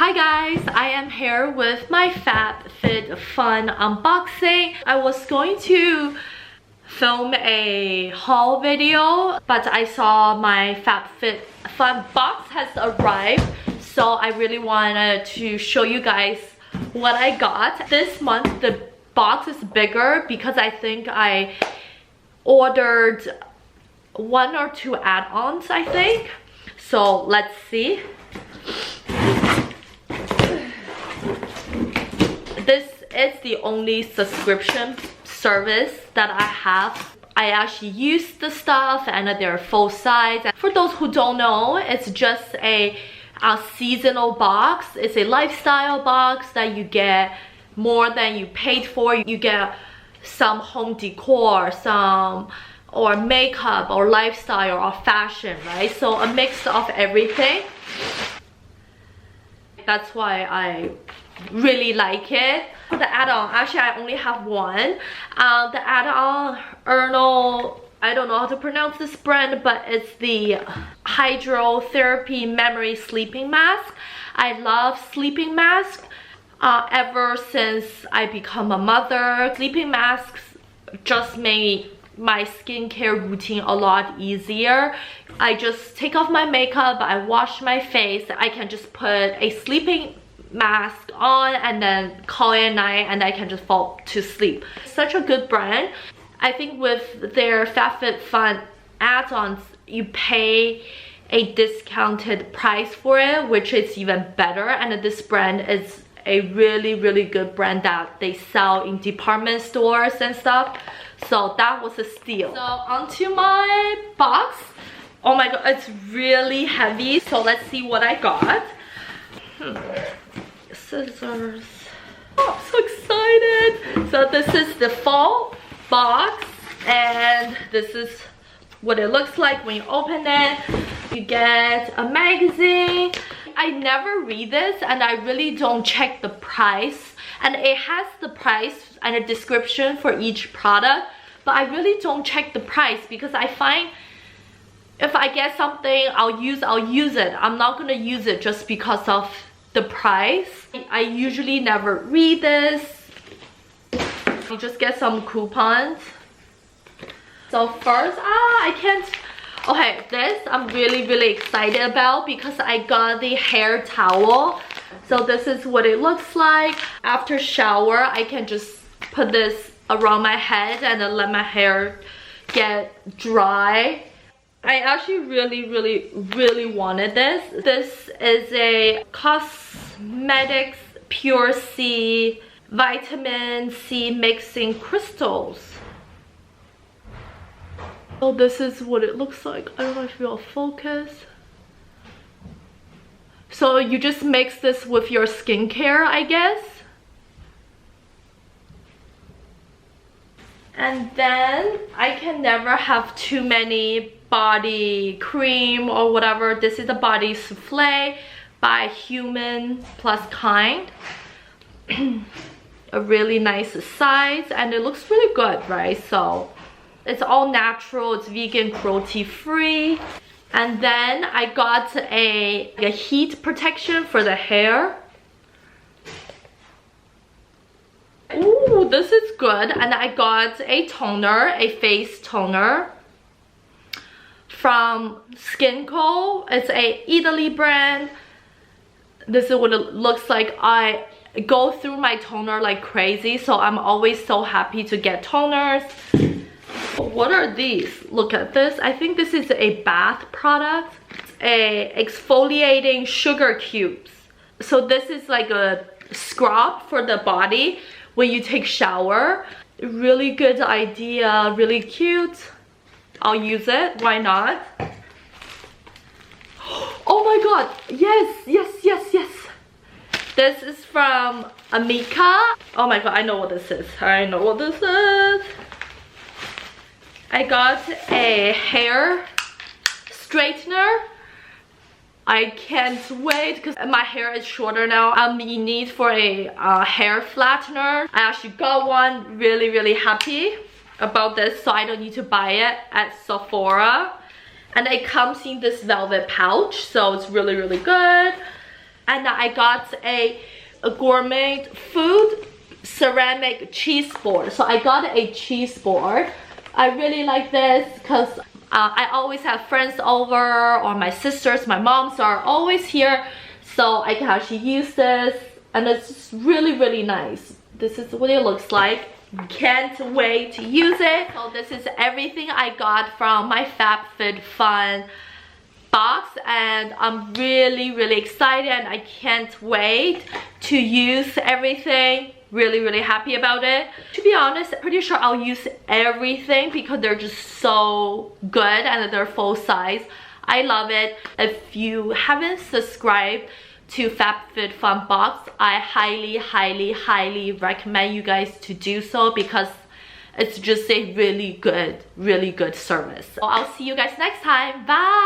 Hi guys, I am here with my Fabfitfun unboxing. I was going to film a haul video, but I saw my Fabfitfun box has arrived, so I really wanted to show you guys what I got. This month the box is bigger because I think I ordered 1 or 2 add-ons, I think. So let's see. This is the only subscription service that I have. I actually use the stuff and they're full size. For those who don't know, it's just a seasonal box. It's a lifestyle box that you get more than you paid for. You get some home decor, or makeup or lifestyle or fashion, right? So a mix of everything. That's why I really like it. The add-on, actually I only have one. The add-on, I don't know how to pronounce this brand, but it's the hydrotherapy memory sleeping mask. I love sleeping masks. Ever since I become a mother, sleeping masks just made my skincare routine a lot easier. I just take off my makeup, I wash my face, I can just put a sleeping mask on and then call it a night and I can just fall to sleep. Such a good brand. I think with their Fabfitfun add-ons, you pay a discounted price for it, which is even better. And this brand is a really good brand that they sell in department stores and stuff. So that was a steal. So onto my box. Oh my god, it's really heavy. So let's see what I got. Scissors. Oh, I'm so excited. So this is the fall box and this is what it looks like when you open it. You get a magazine. I never read this and I really don't check the price, and it has the price and a description for each product, but I really don't check the price because I find if I get something I'll use it. I'm not gonna use it just because of the price. I usually never read this. You just get some coupons. So first, I can't. Okay, this I'm really excited about because I got the hair towel. So this is what it looks like. After shower, I can just put this around my head and then let my hair get dry. I actually really wanted this. This is a Cosmetics Pure C Vitamin C Mixing Crystals. So this is what it looks like. I don't know if you'll focus. So you just mix this with your skincare, I guess. And then I can never have too many body cream or whatever. This is a body souffle by Human Plus Kind. A really nice size and it looks really good, right? So it's all natural, it's vegan, cruelty free. And then I got a heat protection for the hair. Ooh, this is good. And I got a toner, a face toner from Skinco. It's a Italy brand. This is what it looks like. I go through my toner like crazy, so I'm always so happy to get toners. What are these? Look at this. I think this is a bath product. It's a exfoliating sugar cubes. So this is like a scrub for the body when you take shower. Really good idea, really cute. I'll use it, why not? Oh my god, yes. This is from Amica. Oh my god, I know what this is. I got a hair straightener. I can't wait because my hair is shorter now. I'm in need for a hair flattener. I actually got one. Really happy about this, so I don't need to buy it at Sephora. And it comes in this velvet pouch, so it's really good. And I got a gourmet food ceramic cheese board. So I got a cheese board. I really like this because I always have friends over, or my sisters, my moms are always here, so I can actually use this, and it's just really, really nice. This is what it looks like. Can't wait to use it. So this is everything I got from my Fabfitfun box, and I'm really, really excited, and I can't wait to use everything. Really happy about it. To be honest, pretty sure I'll use everything because they're just so good and they're full size. I love it. If you haven't subscribed to Fabfitfun box, I highly recommend you guys to do so because it's just a really good service. So I'll see you guys next time. Bye.